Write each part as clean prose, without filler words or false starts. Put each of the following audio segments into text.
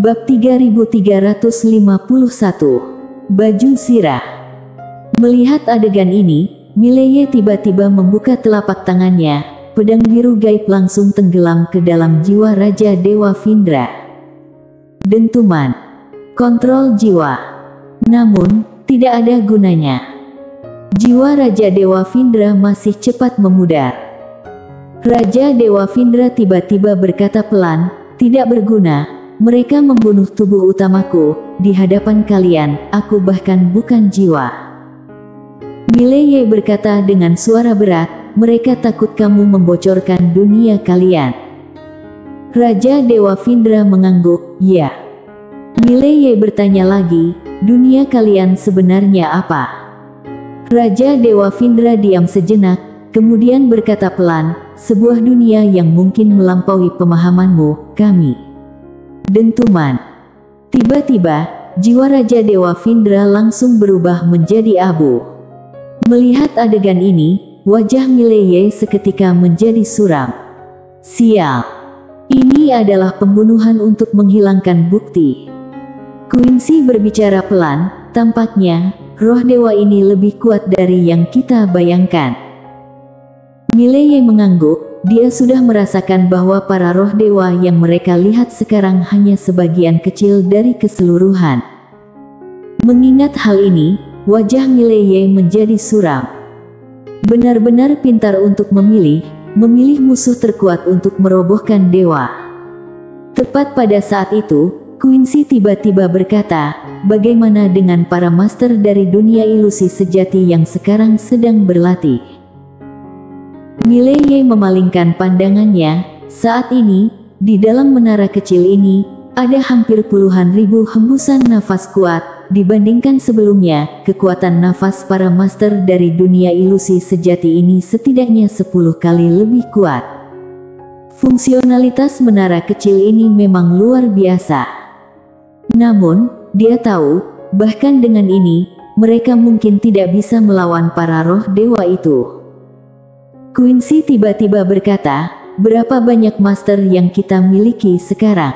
Bab 3351. Baju Sirah. Melihat adegan ini, Mileye tiba-tiba membuka telapak tangannya. Pedang biru gaib langsung tenggelam ke dalam jiwa Raja Dewa Vindra. Dentuman. Kontrol jiwa. Namun, tidak ada gunanya. Jiwa Raja Dewa Vindra masih cepat memudar. Raja Dewa Vindra tiba-tiba berkata pelan, "Tidak berguna. Mereka membunuh tubuh utamaku, di hadapan kalian, aku bahkan bukan jiwa." Mileye berkata dengan suara berat, "Mereka takut kamu membocorkan dunia kalian." Raja Dewa Vindra mengangguk, "Ya." Mileye bertanya lagi, "Dunia kalian sebenarnya apa?" Raja Dewa Vindra diam sejenak, kemudian berkata pelan, "Sebuah dunia yang mungkin melampaui pemahamanmu, kami." Dentuman. Tiba-tiba, jiwa Raja Dewa Vindra langsung berubah menjadi abu. Melihat adegan ini, wajah Mileye seketika menjadi suram. Sial. Ini adalah pembunuhan untuk menghilangkan bukti. Quincy berbicara pelan, "Tampaknya, roh dewa ini lebih kuat dari yang kita bayangkan." Mileye mengangguk. Dia sudah merasakan bahwa para roh dewa yang mereka lihat sekarang hanya sebagian kecil dari keseluruhan. Mengingat hal ini, wajah Mileye menjadi suram. Benar-benar pintar untuk memilih musuh terkuat untuk merobohkan dewa. Tepat pada saat itu, Quincy tiba-tiba berkata, "Bagaimana dengan para master dari dunia ilusi sejati yang sekarang sedang berlatih?" Mileye memalingkan pandangannya. Saat ini, di dalam menara kecil ini, ada hampir puluhan ribu hembusan nafas kuat. Dibandingkan sebelumnya, kekuatan nafas para master dari dunia ilusi sejati ini setidaknya 10 kali lebih kuat. Fungsionalitas menara kecil ini memang luar biasa. Namun, dia tahu, bahkan dengan ini, mereka mungkin tidak bisa melawan para roh dewa itu. Quincy tiba-tiba berkata, "Berapa banyak master yang kita miliki sekarang?"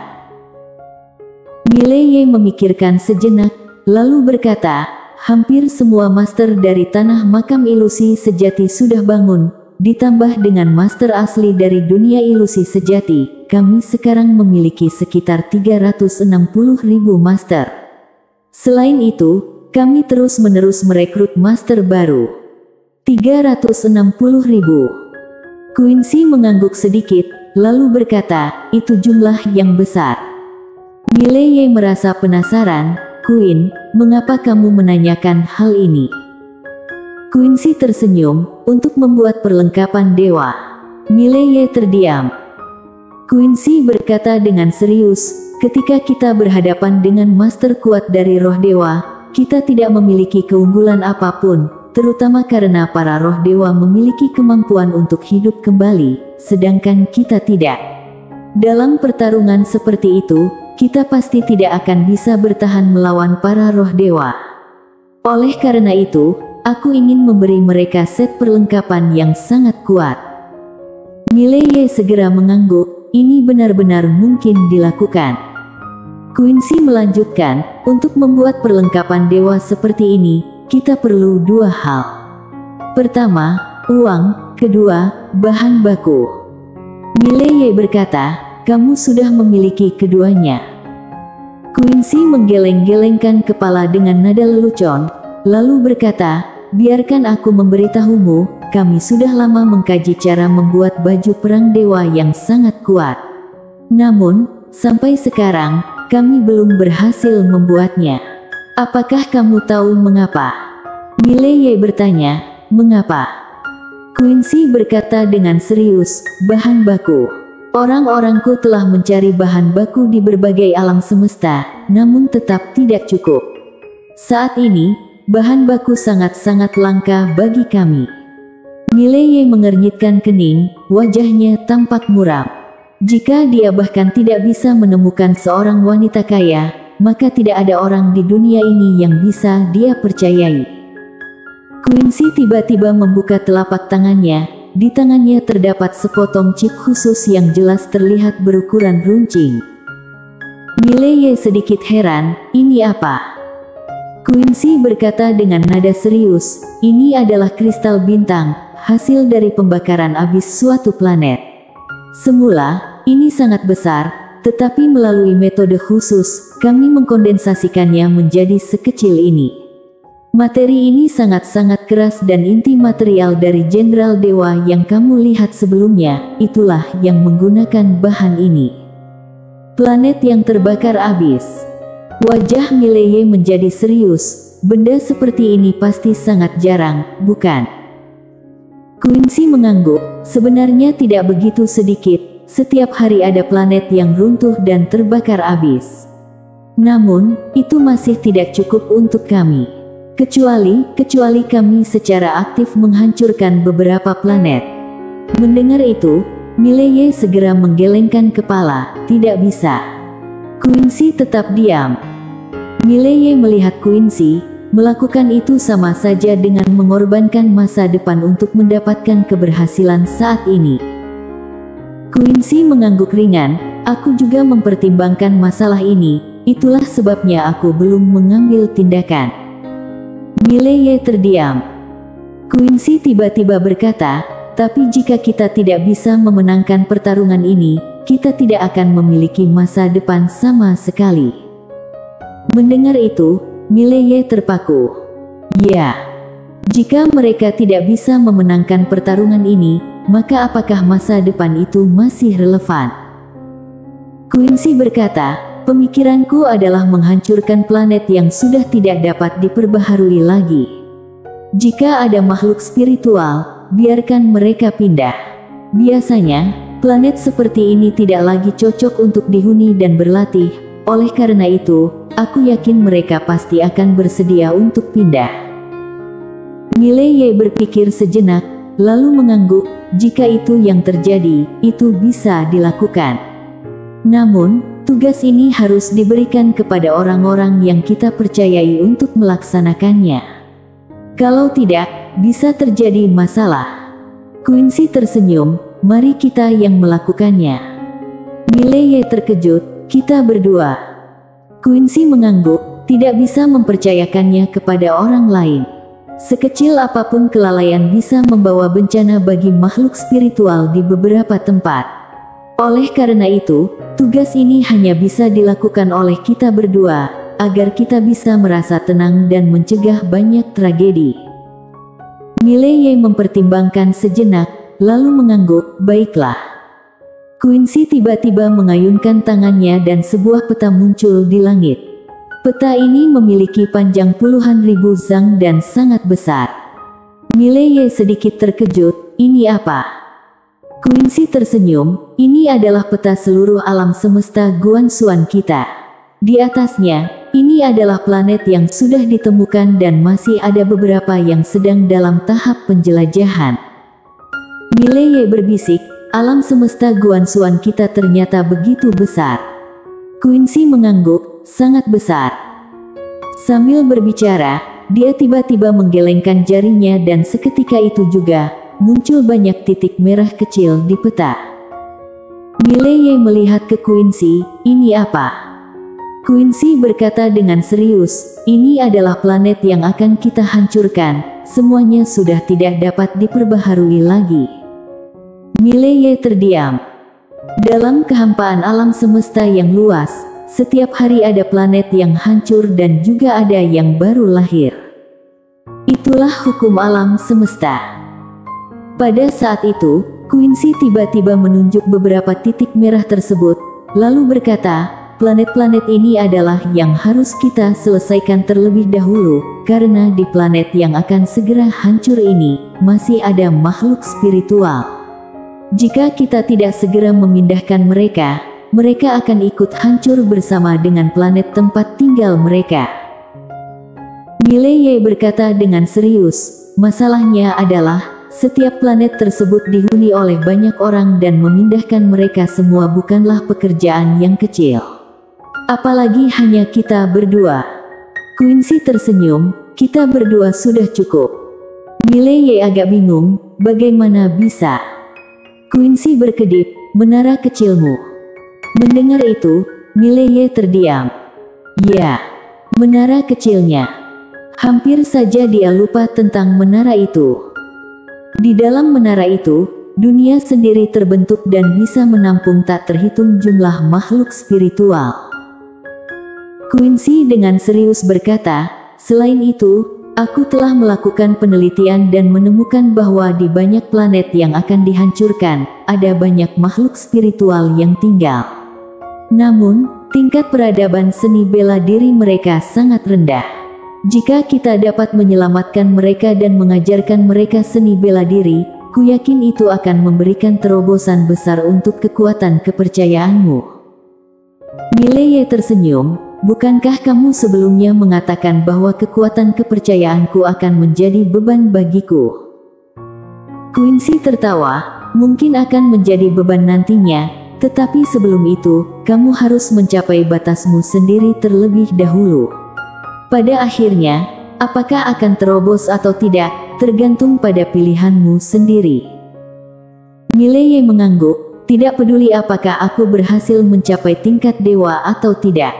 Mileye memikirkan sejenak, lalu berkata, "Hampir semua master dari tanah makam ilusi sejati sudah bangun, ditambah dengan master asli dari dunia ilusi sejati, kami sekarang memiliki sekitar 360.000 master. Selain itu, kami terus-menerus merekrut master baru. 360.000. Quincy mengangguk sedikit, lalu berkata, "Itu jumlah yang besar." Mileye merasa penasaran, "Queen, mengapa kamu menanyakan hal ini?" Quincy tersenyum, "Untuk membuat perlengkapan dewa." Mileye terdiam. Quincy berkata dengan serius, "Ketika kita berhadapan dengan master kuat dari roh dewa, kita tidak memiliki keunggulan apapun, terutama karena para roh dewa memiliki kemampuan untuk hidup kembali, sedangkan kita tidak. Dalam pertarungan seperti itu, kita pasti tidak akan bisa bertahan melawan para roh dewa. Oleh karena itu, aku ingin memberi mereka set perlengkapan yang sangat kuat." Mileye segera mengangguk, "Ini benar-benar mungkin dilakukan." Quincy melanjutkan, "Untuk membuat perlengkapan dewa seperti ini, kita perlu 2 hal. Pertama, uang, kedua, bahan baku." Mileye berkata, "Kamu sudah memiliki keduanya." Quincy menggeleng-gelengkan kepala dengan nada lelucon, lalu berkata, "Biarkan aku memberitahumu, kami sudah lama mengkaji cara membuat baju perang dewa yang sangat kuat. Namun, sampai sekarang, kami belum berhasil membuatnya. Apakah kamu tahu mengapa?" Mileye bertanya, "Mengapa?" Quincy berkata dengan serius, "Bahan baku. Orang-orangku telah mencari bahan baku di berbagai alam semesta, namun tetap tidak cukup. Saat ini, bahan baku sangat-sangat langka bagi kami." Mileye mengernyitkan kening, wajahnya tampak muram. Jika dia bahkan tidak bisa menemukan seorang wanita kaya, maka tidak ada orang di dunia ini yang bisa dia percayai. Quincy tiba-tiba membuka telapak tangannya. Di tangannya terdapat sepotong chip khusus yang jelas terlihat berukuran runcing. Mileye sedikit heran, ini apa? Quincy berkata dengan nada serius, ini adalah kristal bintang, hasil dari pembakaran abis suatu planet. Semula, ini sangat besar, tetapi melalui metode khusus, kami mengkondensasikannya menjadi sekecil ini. Materi ini sangat-sangat keras dan inti material dari Jenderal Dewa yang kamu lihat sebelumnya, itulah yang menggunakan bahan ini. Planet yang terbakar abis. Wajah Mileye menjadi serius, benda seperti ini pasti sangat jarang, bukan? Quincy mengangguk, sebenarnya tidak begitu sedikit, setiap hari ada planet yang runtuh dan terbakar abis. Namun, itu masih tidak cukup untuk kami. Kecuali kami secara aktif menghancurkan beberapa planet. Mendengar itu, Mileye segera menggelengkan kepala, tidak bisa. Quincy tetap diam. Mileye melihat Quincy melakukan itu sama saja dengan mengorbankan masa depan untuk mendapatkan keberhasilan saat ini. Quincy mengangguk ringan, aku juga mempertimbangkan masalah ini, itulah sebabnya aku belum mengambil tindakan. Mileye terdiam. Quincy tiba-tiba berkata, tapi jika kita tidak bisa memenangkan pertarungan ini, kita tidak akan memiliki masa depan sama sekali. Mendengar itu, Mileye terpaku. Ya, jika mereka tidak bisa memenangkan pertarungan ini, maka apakah masa depan itu masih relevan? Quincy berkata, pemikiranku adalah menghancurkan planet yang sudah tidak dapat diperbaharui lagi. Jika ada makhluk spiritual, biarkan mereka pindah. Biasanya, planet seperti ini tidak lagi cocok untuk dihuni dan berlatih. Oleh karena itu, aku yakin mereka pasti akan bersedia untuk pindah. Mileye berpikir sejenak, lalu mengangguk, jika itu yang terjadi, itu bisa dilakukan. Namun, tugas ini harus diberikan kepada orang-orang yang kita percayai untuk melaksanakannya. Kalau tidak, bisa terjadi masalah. Quincy tersenyum, mari kita yang melakukannya. Mileye terkejut, kita berdua. Quincy mengangguk, tidak bisa mempercayakannya kepada orang lain. Sekecil apapun kelalaian bisa membawa bencana bagi makhluk spiritual di beberapa tempat. Oleh karena itu, tugas ini hanya bisa dilakukan oleh kita berdua, agar kita bisa merasa tenang dan mencegah banyak tragedi. Mileye mempertimbangkan sejenak, lalu mengangguk, baiklah. Quincy tiba-tiba mengayunkan tangannya dan sebuah peta muncul di langit. Peta ini memiliki panjang puluhan ribu zang dan sangat besar. Mileye sedikit terkejut, ini apa? Quincy tersenyum, ini adalah peta seluruh alam semesta Guanxuan kita. Di atasnya, ini adalah planet yang sudah ditemukan dan masih ada beberapa yang sedang dalam tahap penjelajahan. Mileye berbisik, alam semesta Guanxuan kita ternyata begitu besar. Quincy mengangguk, sangat besar. Sambil berbicara, dia tiba-tiba menggelengkan jarinya dan seketika itu juga, muncul banyak titik merah kecil di peta. Mileye melihat ke Quincy, ini apa? Quincy berkata dengan serius, ini adalah planet yang akan kita hancurkan, semuanya sudah tidak dapat diperbaharui lagi. Mileye terdiam. Dalam kehampaan alam semesta yang luas, setiap hari ada planet yang hancur dan juga ada yang baru lahir. Itulah hukum alam semesta. Pada saat itu, Quincy tiba-tiba menunjuk beberapa titik merah tersebut, lalu berkata, planet-planet ini adalah yang harus kita selesaikan terlebih dahulu, karena di planet yang akan segera hancur ini, masih ada makhluk spiritual. Jika kita tidak segera memindahkan mereka, mereka akan ikut hancur bersama dengan planet tempat tinggal mereka. Mileye berkata dengan serius, masalahnya adalah, setiap planet tersebut dihuni oleh banyak orang dan memindahkan mereka semua bukanlah pekerjaan yang kecil. Apalagi hanya kita berdua. Quincy tersenyum, kita berdua sudah cukup. Mileye agak bingung, bagaimana bisa? Quincy berkedip, menara kecilmu. Mendengar itu, Mileye terdiam. Ya, menara kecilnya. Hampir saja dia lupa tentang menara itu. Di dalam menara itu, dunia sendiri terbentuk dan bisa menampung tak terhitung jumlah makhluk spiritual. Quincy dengan serius berkata, selain itu, aku telah melakukan penelitian dan menemukan bahwa di banyak planet yang akan dihancurkan, ada banyak makhluk spiritual yang tinggal. Namun, tingkat peradaban seni bela diri mereka sangat rendah. Jika kita dapat menyelamatkan mereka dan mengajarkan mereka seni bela diri, ku yakin itu akan memberikan terobosan besar untuk kekuatan kepercayaanmu. Mileye tersenyum, bukankah kamu sebelumnya mengatakan bahwa kekuatan kepercayaanku akan menjadi beban bagiku? Quincy tertawa, mungkin akan menjadi beban nantinya, tetapi sebelum itu, kamu harus mencapai batasmu sendiri terlebih dahulu. Pada akhirnya, apakah akan terobos atau tidak, tergantung pada pilihanmu sendiri. Mileye mengangguk, tidak peduli apakah aku berhasil mencapai tingkat dewa atau tidak.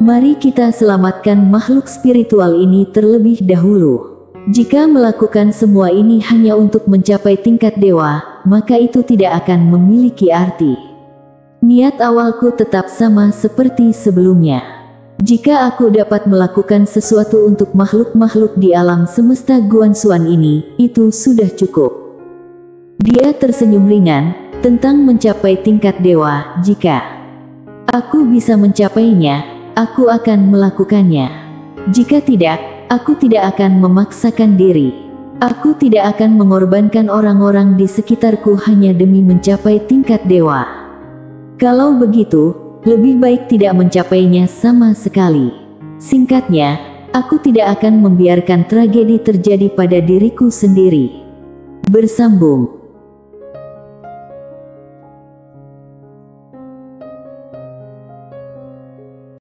Mari kita selamatkan makhluk spiritual ini terlebih dahulu. Jika melakukan semua ini hanya untuk mencapai tingkat dewa, maka itu tidak akan memiliki arti. Niat awalku tetap sama seperti sebelumnya. Jika aku dapat melakukan sesuatu untuk makhluk-makhluk di alam semesta Guanxuan ini, itu sudah cukup. Dia tersenyum ringan, tentang mencapai tingkat dewa, jika aku bisa mencapainya, aku akan melakukannya. Jika tidak, aku tidak akan memaksakan diri. Aku tidak akan mengorbankan orang-orang di sekitarku hanya demi mencapai tingkat dewa. Kalau begitu, lebih baik tidak mencapainya sama sekali. Singkatnya, aku tidak akan membiarkan tragedi terjadi pada diriku sendiri. Bersambung.